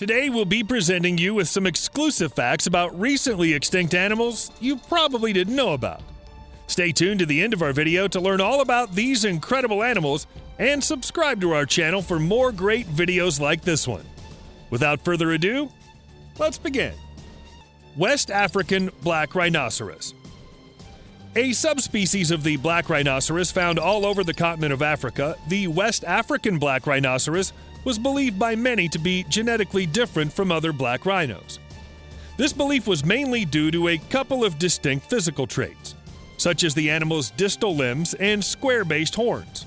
Today we'll be presenting you with some exclusive facts about recently extinct animals you probably didn't know about. Stay tuned to the end of our video to learn all about these incredible animals and subscribe to our channel for more great videos like this one. Without further ado, let's begin. West African black rhinoceros. A subspecies of the black rhinoceros found all over the continent of Africa, the West African black rhinoceros was believed by many to be genetically different from other black rhinos. This belief was mainly due to a couple of distinct physical traits, such as the animal's distal limbs and square-based horns.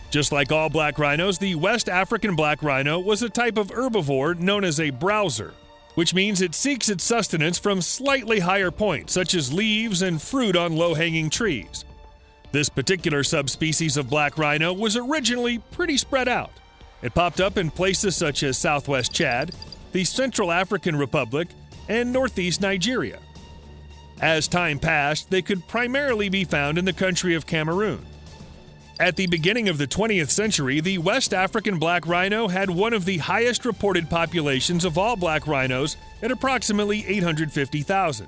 Just like all black rhinos, the West African black rhino was a type of herbivore known as a browser, which means it seeks its sustenance from slightly higher points, such as leaves and fruit on low-hanging trees. This particular subspecies of black rhino was originally pretty spread out. It popped up in places such as southwest Chad, the Central African Republic, and northeast Nigeria. As time passed, they could primarily be found in the country of Cameroon. At the beginning of the 20th century, the West African black rhino had one of the highest reported populations of all black rhinos at approximately 850,000.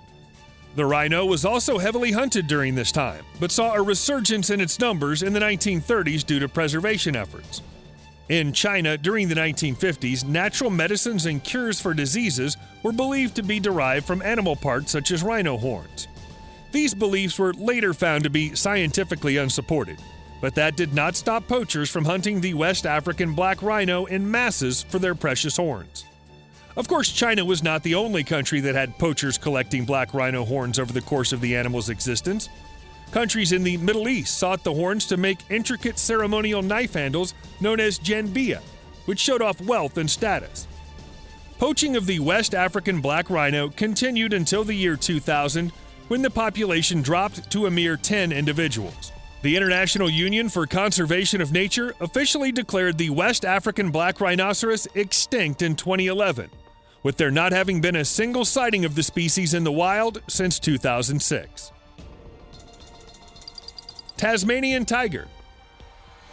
The rhino was also heavily hunted during this time, but saw a resurgence in its numbers in the 1930s due to preservation efforts. In China, during the 1950s, natural medicines and cures for diseases were believed to be derived from animal parts such as rhino horns. These beliefs were later found to be scientifically unsupported, but that did not stop poachers from hunting the West African black rhino in masses for their precious horns. Of course, China was not the only country that had poachers collecting black rhino horns over the course of the animal's existence. Countries in the Middle East sought the horns to make intricate ceremonial knife handles known as janbiya, which showed off wealth and status. Poaching of the West African black rhino continued until the year 2000, when the population dropped to a mere 10 individuals. The International Union for Conservation of Nature officially declared the West African black rhinoceros extinct in 2011, with there not having been a single sighting of the species in the wild since 2006. Tasmanian tiger.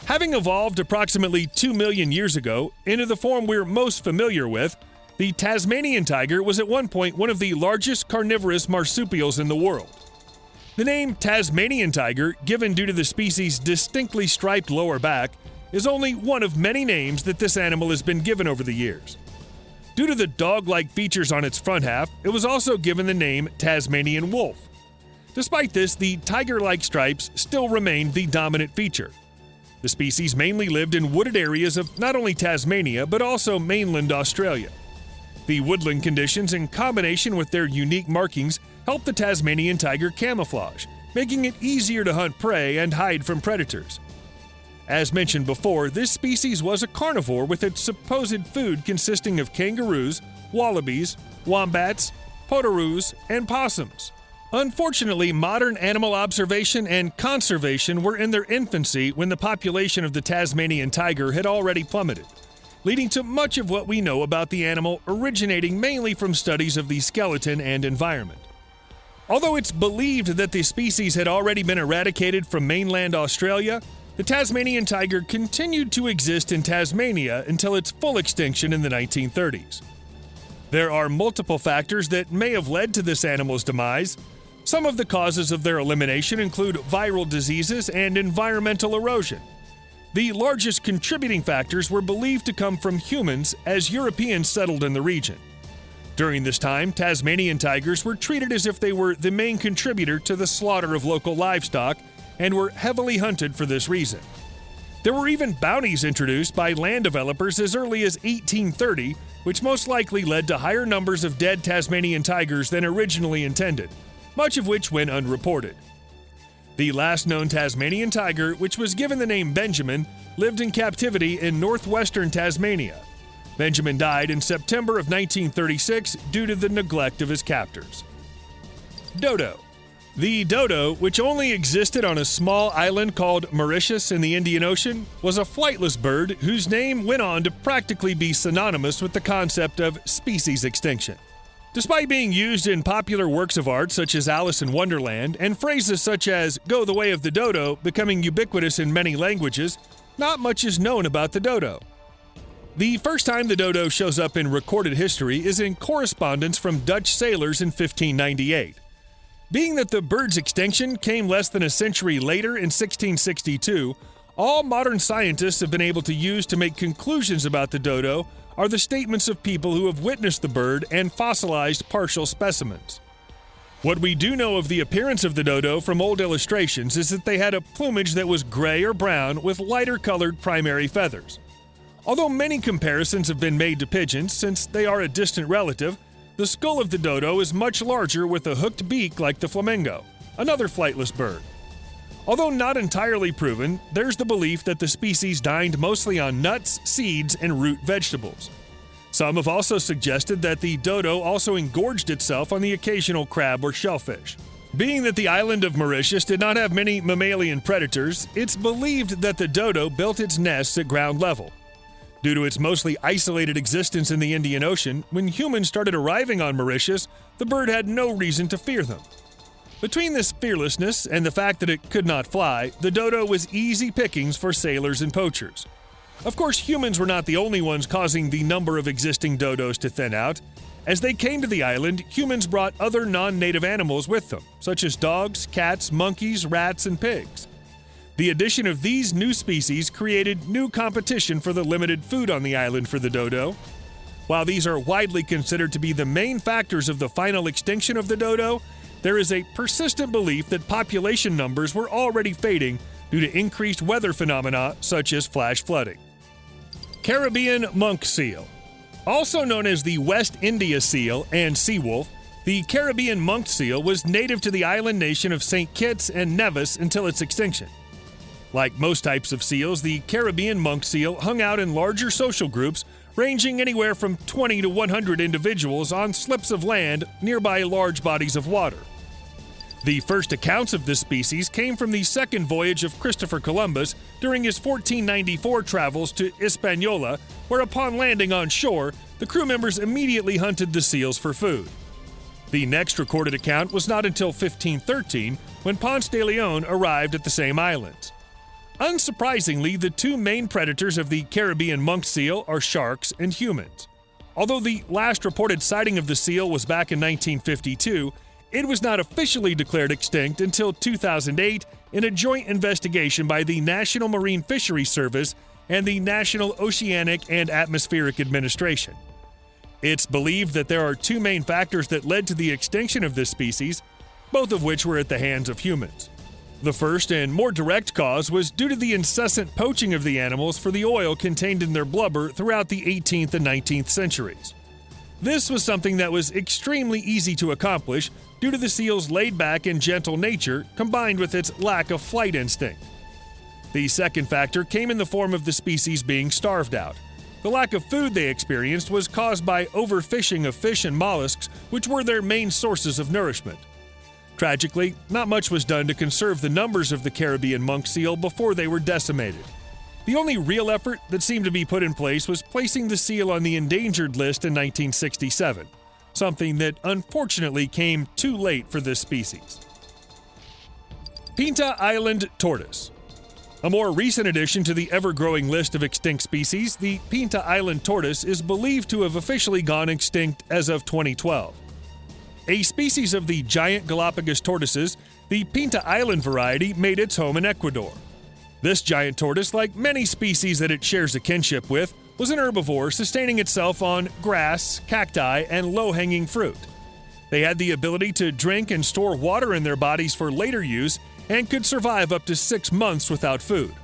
Having evolved approximately 2 million years ago into the form we're most familiar with, the Tasmanian tiger was at one point one of the largest carnivorous marsupials in the world. The name Tasmanian tiger, given due to the species' distinctly striped lower back, is only one of many names that this animal has been given over the years. Due to the dog-like features on its front half, it was also given the name Tasmanian wolf. Despite this, the tiger-like stripes still remained the dominant feature. The species mainly lived in wooded areas of not only Tasmania, but also mainland Australia. The woodland conditions, in combination with their unique markings, help the Tasmanian tiger camouflage, making it easier to hunt prey and hide from predators. As mentioned before, this species was a carnivore with its supposed food consisting of kangaroos, wallabies, wombats, potaroos, and possums. Unfortunately, modern animal observation and conservation were in their infancy when the population of the Tasmanian tiger had already plummeted, leading to much of what we know about the animal originating mainly from studies of the skeleton and environment. Although it's believed that the species had already been eradicated from mainland Australia, the Tasmanian tiger continued to exist in Tasmania until its full extinction in the 1930s. There are multiple factors that may have led to this animal's demise. Some of the causes of their elimination include viral diseases and environmental erosion. The largest contributing factors were believed to come from humans as Europeans settled in the region. During this time, Tasmanian tigers were treated as if they were the main contributor to the slaughter of local livestock and were heavily hunted for this reason. There were even bounties introduced by land developers as early as 1830, which most likely led to higher numbers of dead Tasmanian tigers than originally intended, much of which went unreported. The last known Tasmanian tiger, which was given the name Benjamin, lived in captivity in northwestern Tasmania. Benjamin died in September of 1936 due to the neglect of his captors. Dodo. The dodo, which only existed on a small island called Mauritius in the Indian Ocean, was a flightless bird whose name went on to practically be synonymous with the concept of species extinction. Despite being used in popular works of art such as Alice in Wonderland and phrases such as "go the way of the dodo" becoming ubiquitous in many languages, not much is known about the dodo. The first time the dodo shows up in recorded history is in correspondence from Dutch sailors in 1598. Being that the bird's extinction came less than a century later in 1662, all modern scientists have been able to use to make conclusions about the dodo are the statements of people who have witnessed the bird and fossilized partial specimens. What we do know of the appearance of the dodo from old illustrations is that they had a plumage that was gray or brown with lighter-colored primary feathers. Although many comparisons have been made to pigeons since they are a distant relative, the skull of the dodo is much larger with a hooked beak like the flamingo, another flightless bird. Although not entirely proven, there's the belief that the species dined mostly on nuts, seeds, and root vegetables. Some have also suggested that the dodo also engorged itself on the occasional crab or shellfish. Being that the island of Mauritius did not have many mammalian predators, it's believed that the dodo built its nests at ground level. Due to its mostly isolated existence in the Indian Ocean, when humans started arriving on Mauritius, the bird had no reason to fear them. Between this fearlessness and the fact that it could not fly, the dodo was easy pickings for sailors and poachers. Of course, humans were not the only ones causing the number of existing dodos to thin out. As they came to the island, humans brought other non-native animals with them, such as dogs, cats, monkeys, rats, and pigs. The addition of these new species created new competition for the limited food on the island for the dodo. While these are widely considered to be the main factors of the final extinction of the dodo, there is a persistent belief that population numbers were already fading due to increased weather phenomena such as flash flooding. Caribbean monk seal. Also known as the West India seal and seawolf, the Caribbean monk seal was native to the island nation of St. Kitts and Nevis until its extinction. Like most types of seals, the Caribbean monk seal hung out in larger social groups ranging anywhere from 20 to 100 individuals on slips of land nearby large bodies of water. The first accounts of this species came from the second voyage of Christopher Columbus during his 1494 travels to Hispaniola, where upon landing on shore, the crew members immediately hunted the seals for food. The next recorded account was not until 1513, when Ponce de Leon arrived at the same islands. Unsurprisingly, the two main predators of the Caribbean monk seal are sharks and humans. Although the last reported sighting of the seal was back in 1952, it was not officially declared extinct until 2008 in a joint investigation by the National Marine Fisheries Service and the National Oceanic and Atmospheric Administration. It's believed that there are two main factors that led to the extinction of this species, both of which were at the hands of humans. The first and more direct cause was due to the incessant poaching of the animals for the oil contained in their blubber throughout the 18th and 19th centuries. This was something that was extremely easy to accomplish due to the seal's laid-back and gentle nature combined with its lack of flight instinct. The second factor came in the form of the species being starved out. The lack of food they experienced was caused by overfishing of fish and mollusks, which were their main sources of nourishment. Tragically, not much was done to conserve the numbers of the Caribbean monk seal before they were decimated. The only real effort that seemed to be put in place was placing the seal on the endangered list in 1967, something that unfortunately came too late for this species. Pinta Island tortoise. A more recent addition to the ever-growing list of extinct species, the Pinta Island tortoise is believed to have officially gone extinct as of 2012. A species of the giant Galapagos tortoises, the Pinta Island variety made its home in Ecuador. This giant tortoise, like many species that it shares a kinship with, was an herbivore sustaining itself on grass, cacti, and low-hanging fruit. They had the ability to drink and store water in their bodies for later use and could survive up to 6 months without food.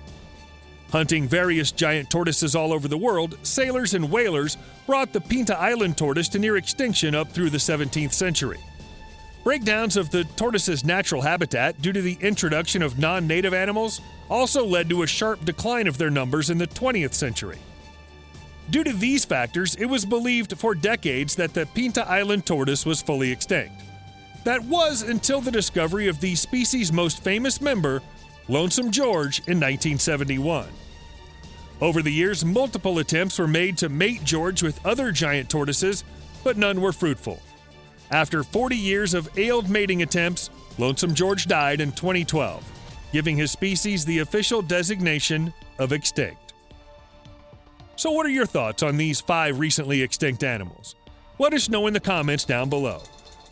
Hunting various giant tortoises all over the world, sailors and whalers brought the Pinta Island tortoise to near extinction up through the 17th century. Breakdowns of the tortoise's natural habitat due to the introduction of non-native animals also led to a sharp decline of their numbers in the 20th century. Due to these factors, it was believed for decades that the Pinta Island tortoise was fully extinct. That was until the discovery of the species' most famous member, Lonesome George, in 1971. Over the years, multiple attempts were made to mate George with other giant tortoises, but none were fruitful. After 40 years of failed mating attempts, Lonesome George died in 2012, giving his species the official designation of extinct. So what are your thoughts on these 5 recently extinct animals? Let us know in the comments down below.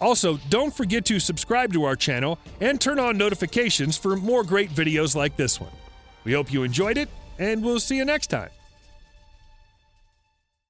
Also, don't forget to subscribe to our channel and turn on notifications for more great videos like this one. We hope you enjoyed it, and we'll see you next time.